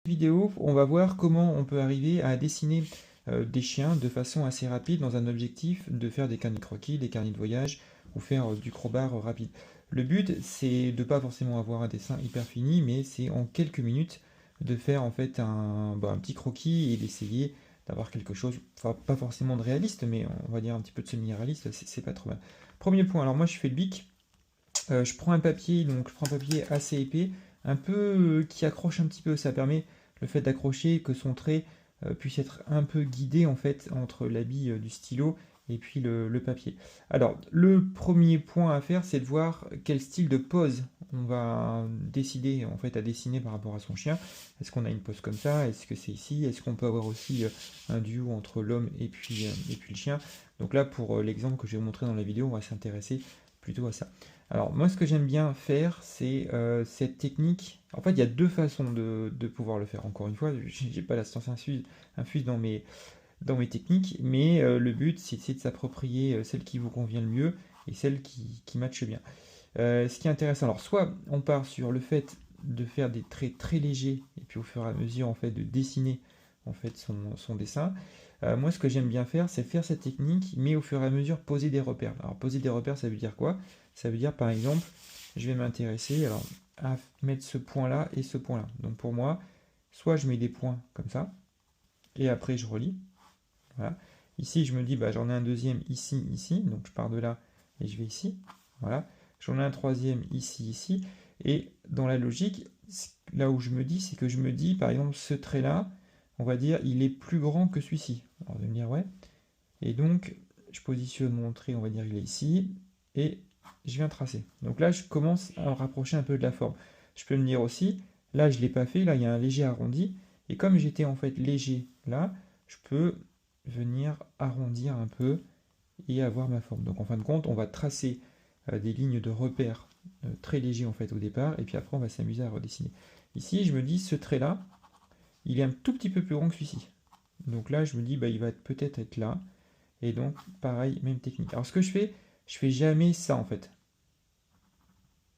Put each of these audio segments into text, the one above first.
Vidéo, on va voir comment on peut arriver à dessiner des chiens de façon assez rapide dans un objectif de faire des carnets de croquis, des carnets de voyage ou faire du crowbar rapide. Le but, c'est de pas forcément avoir un dessin hyper fini, mais c'est en quelques minutes de faire en fait un petit croquis et d'essayer d'avoir quelque chose, enfin pas forcément de réaliste, mais on va dire un petit peu de semi-réaliste, c'est pas trop mal. Premier point, alors moi je fais le bic. Je prends un papier, donc je prends un papier assez épais, un peu qui accroche un petit peu. Ça permet le fait d'accrocher que son trait puisse être un peu guidé en fait entre la bille du stylo et puis le papier. Alors, le premier point à faire, c'est de voir quel style de pose on va décider en fait à dessiner par rapport à son chien. Est-ce qu'on a une pose comme ça? Est-ce que c'est ici? Est-ce qu'on peut avoir aussi un duo entre l'homme et puis le chien? Donc là, pour l'exemple que je vais vous montrer dans la vidéo, on va s'intéresser plutôt à ça. Alors moi ce que j'aime bien faire c'est cette technique. En fait il y a deux façons de pouvoir le faire. Encore une fois, j'ai pas la science infuse dans mes techniques, mais le but c'est de s'approprier celle qui vous convient le mieux et celle qui matche bien. Ce qui est intéressant, alors soit on part sur le fait de faire des traits très légers et puis au fur et à mesure en fait de dessiner en fait son dessin. Moi ce que j'aime bien faire c'est faire cette technique mais au fur et à mesure poser des repères. Alors poser des repères ça veut dire quoi? Ça veut dire par exemple je vais m'intéresser alors à mettre ce point là et ce point là. Donc pour moi soit je mets des points comme ça et après je relis. Voilà. Ici je me dis bah, j'en ai un deuxième ici, ici, donc je pars de là et je vais ici. Voilà. J'en ai un troisième ici, ici. Et dans la logique, là où je me dis, c'est que je me dis, par exemple, ce trait-là, on va dire, il est plus grand que celui-ci. Alors, vous allez me dire, ouais. Et donc, je positionne mon trait, on va dire, il est ici. Et je viens tracer. Donc là, je commence à me rapprocher un peu de la forme. Je peux me dire aussi, là, je ne l'ai pas fait, là, il y a un léger arrondi. Et comme j'étais en fait léger là, je peux venir arrondir un peu et avoir ma forme. Donc en fin de compte, on va tracer des lignes de repère très légers en fait au départ, et puis après on va s'amuser à redessiner. Ici, je me dis ce trait-là, il est un tout petit peu plus grand que celui-ci. Donc là, je me dis, bah, il va peut-être être là, et donc pareil, même technique. Alors ce que je fais jamais ça en fait.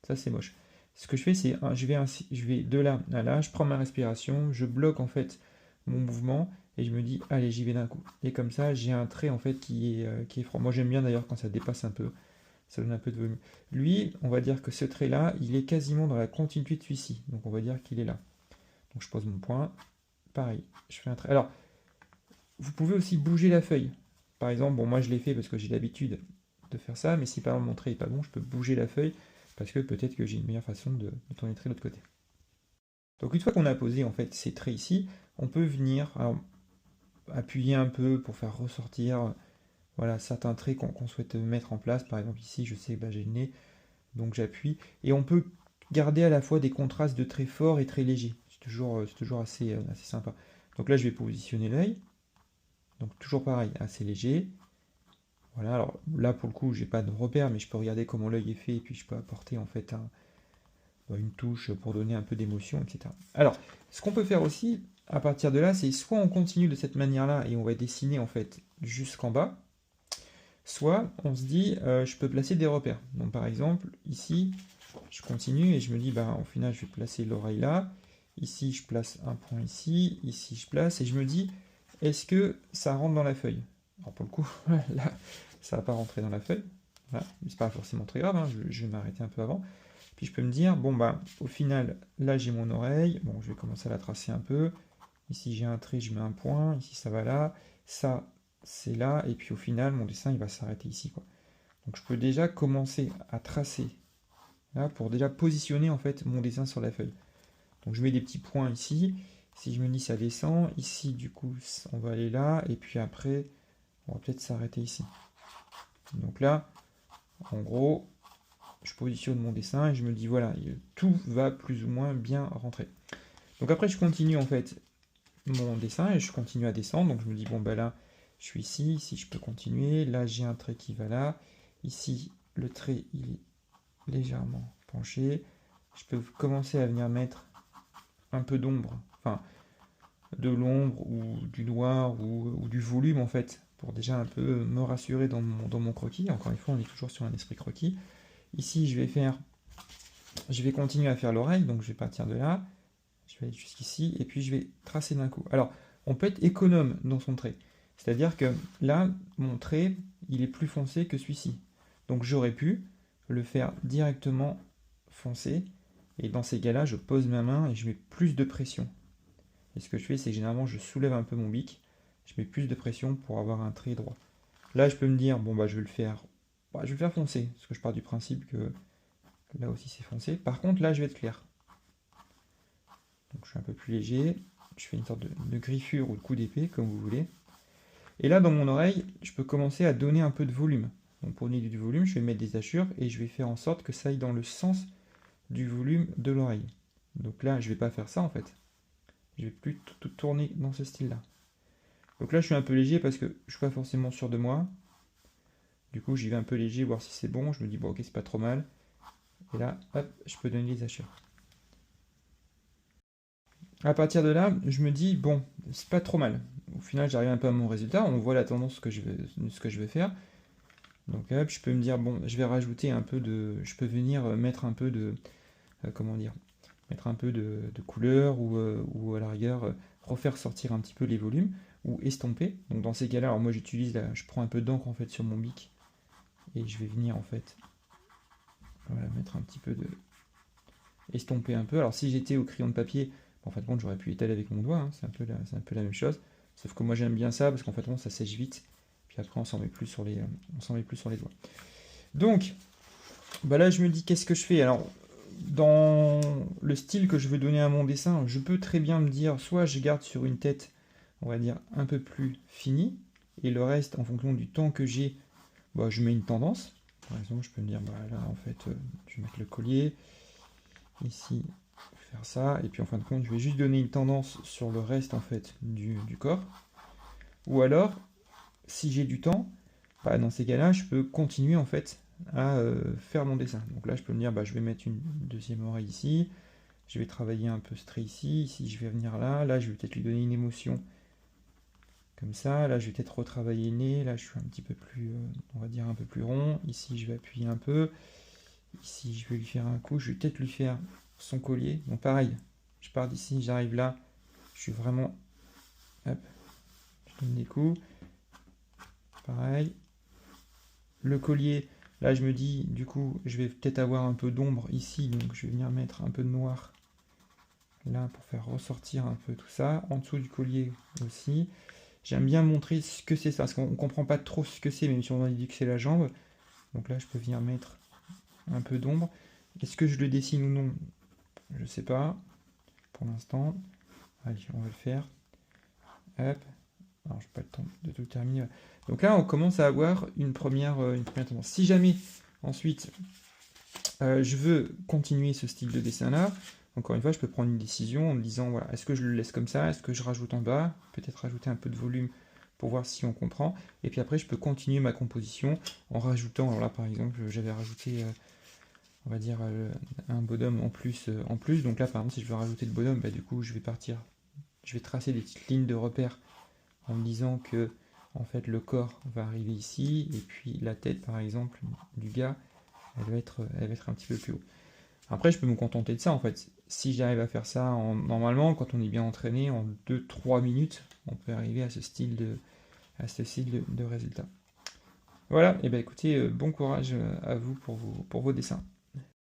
Ça c'est moche. Ce que je fais, c'est je vais de là à là, je prends ma respiration, je bloque en fait mon mouvement et je me dis allez j'y vais d'un coup. Et comme ça j'ai un trait en fait qui est franc. Moi j'aime bien d'ailleurs quand ça dépasse un peu, ça donne un peu de volume. Lui, on va dire que ce trait là, il est quasiment dans la continuité de celui-ci. Donc on va dire qu'il est là. Donc je pose mon point, pareil, je fais un trait. Alors vous pouvez aussi bouger la feuille. Par exemple, bon moi je l'ai fait parce que j'ai l'habitude de faire ça, mais si par exemple mon trait est pas bon, je peux bouger la feuille parce que peut-être que j'ai une meilleure façon de tourner le trait de l'autre côté. Donc une fois qu'on a posé en fait ces traits ici, on peut venir alors, appuyer un peu pour faire ressortir voilà, certains traits qu'on souhaite mettre en place. Par exemple ici, je sais que bah, j'ai le nez, donc j'appuie. Et on peut garder à la fois des contrastes de très forts et très légers. C'est toujours assez sympa. Donc là, je vais positionner l'œil. Donc toujours pareil, assez léger. Voilà, alors là pour le coup, j'ai pas de repère, mais je peux regarder comment l'œil est fait et puis je peux apporter en fait une touche pour donner un peu d'émotion, etc. Alors, ce qu'on peut faire aussi, à partir de là, c'est soit on continue de cette manière-là et on va dessiner en fait jusqu'en bas, soit on se dit, je peux placer des repères. Donc par exemple, ici, je continue et je me dis, bah, au final, je vais placer l'oreille là. Ici, je place un point ici. Ici, je place et je me dis, est-ce que ça rentre dans la feuille? Alors pour le coup, là, ça va pas rentrer dans la feuille. Voilà. Mais c'est pas forcément très grave, hein, je vais m'arrêter un peu avant. Puis je peux me dire, bon bah au final, là j'ai mon oreille, bon je vais commencer à la tracer un peu. Ici j'ai un trait, je mets un point, ici ça va là, ça c'est là, et puis au final mon dessin il va s'arrêter ici quoi. Donc je peux déjà commencer à tracer là pour déjà positionner en fait mon dessin sur la feuille. Donc je mets des petits points ici, si je me dis ça descend, ici du coup on va aller là, et puis après on va peut-être s'arrêter ici. Donc là, en gros, je positionne mon dessin et je me dis voilà, tout va plus ou moins bien rentrer. Donc après je continue en fait mon dessin et je continue à descendre. Donc je me dis bon ben là je suis ici, ici je peux continuer, là j'ai un trait qui va là, ici le trait il est légèrement penché. Je peux commencer à venir mettre un peu d'ombre, enfin de l'ombre ou du noir ou du volume en fait, pour déjà un peu me rassurer dans mon croquis. Encore une fois on est toujours sur un esprit croquis. Ici je vais continuer à faire l'oreille, donc je vais partir de là. Je vais aller jusqu'ici, et puis je vais tracer d'un coup. Alors, on peut être économe dans son trait. C'est-à-dire que là, mon trait, il est plus foncé que celui-ci. Donc j'aurais pu le faire directement foncé, et dans ces cas-là, je pose ma main et je mets plus de pression. Et ce que je fais, c'est que généralement, je soulève un peu mon bic, je mets plus de pression pour avoir un trait droit. Là, je peux me dire, bon, bah, je vais le faire foncé, parce que je pars du principe que là aussi c'est foncé. Par contre, là, je vais être clair. Donc je suis un peu plus léger, je fais une sorte de griffure ou de coup d'épée, comme vous voulez. Et là, dans mon oreille, je peux commencer à donner un peu de volume. Donc pour donner du volume, je vais mettre des hachures et je vais faire en sorte que ça aille dans le sens du volume de l'oreille. Donc là, je ne vais pas faire ça en fait. Je vais plus tout tourner dans ce style-là. Donc là, je suis un peu léger parce que je ne suis pas forcément sûr de moi. Du coup, j'y vais un peu léger, voir si c'est bon. Je me dis, bon, ok, c'est pas trop mal. Et là, hop, je peux donner les hachures. À partir de là, je me dis, bon, c'est pas trop mal. Au final, j'arrive un peu à mon résultat. On voit la tendance que je vais faire. Donc hop, je peux me dire, bon, je vais rajouter un peu de... Je peux venir mettre un peu de... comment dire? Mettre un peu de couleur ou à la rigueur refaire sortir un petit peu les volumes ou estomper. Donc dans ces cas-là, alors moi j'utilise, je prends un peu d'encre en fait sur mon bic et je vais venir en fait voilà, mettre un petit peu de... estomper un peu. Alors si j'étais au crayon de papier, en fin de compte j'aurais pu étaler avec mon doigt, hein, c'est un peu la même chose. Sauf que moi j'aime bien ça parce qu'en fait ça sèche vite. Puis après on s'en met plus sur les doigts. Donc, bah là je me dis qu'est-ce que je fais? Alors, dans le style que je veux donner à mon dessin, je peux très bien me dire, soit je garde sur une tête, on va dire, un peu plus finie, et le reste, en fonction du temps que j'ai, bah, je mets une tendance. Par exemple, je peux me dire, bah, là, en fait, je vais mettre le collier, ici, faire ça, et puis en fin de compte, je vais juste donner une tendance sur le reste, en fait, du corps. Ou alors, si j'ai du temps, bah, dans ces cas-là, je peux continuer, en fait, à faire mon dessin. Donc là, je peux me dire, bah, je vais mettre une deuxième oreille ici, je vais travailler un peu ce trait ici, ici je vais venir là je vais peut-être lui donner une émotion comme ça, là je vais peut-être retravailler le nez, là je suis un petit peu plus, on va dire un peu plus rond, ici je vais appuyer un peu, ici je vais lui faire un coup, je vais peut-être lui faire son collier, donc pareil, je pars d'ici, j'arrive là, je suis vraiment, hop, je donne des coups, pareil, le collier, là je me dis, du coup, je vais peut-être avoir un peu d'ombre ici, donc je vais venir mettre un peu de noir là pour faire ressortir un peu tout ça, en dessous du collier aussi. J'aime bien montrer ce que c'est ça, parce qu'on ne comprend pas trop ce que c'est, même si on a dit que c'est la jambe. Donc là, je peux venir mettre un peu d'ombre. Est-ce que je le dessine ou non? Je ne sais pas, pour l'instant. Allez, on va le faire. Hop. Alors, je n'ai pas le temps de tout terminer. Donc là, on commence à avoir une première tendance. Si jamais, ensuite, je veux continuer ce style de dessin-là, encore une fois, je peux prendre une décision en me disant, voilà, est-ce que je le laisse comme ça? Est-ce que je rajoute en bas? Peut-être rajouter un peu de volume pour voir si on comprend. Et puis après, je peux continuer ma composition en rajoutant, alors là, par exemple, j'avais rajouté, on va dire, un bonhomme en plus. Donc là, par exemple, si je veux rajouter le bonhomme, bah, du coup, je vais tracer des petites lignes de repère en me disant que, en fait, le corps va arriver ici, et puis la tête, par exemple, du gars, elle va être un petit peu plus haut. Après, je peux me contenter de ça, en fait. Si j'arrive à faire ça, normalement, quand on est bien entraîné, en 2-3 minutes, on peut arriver à ce style de résultat. Voilà, et bien écoutez, bon courage à vous pour vos dessins.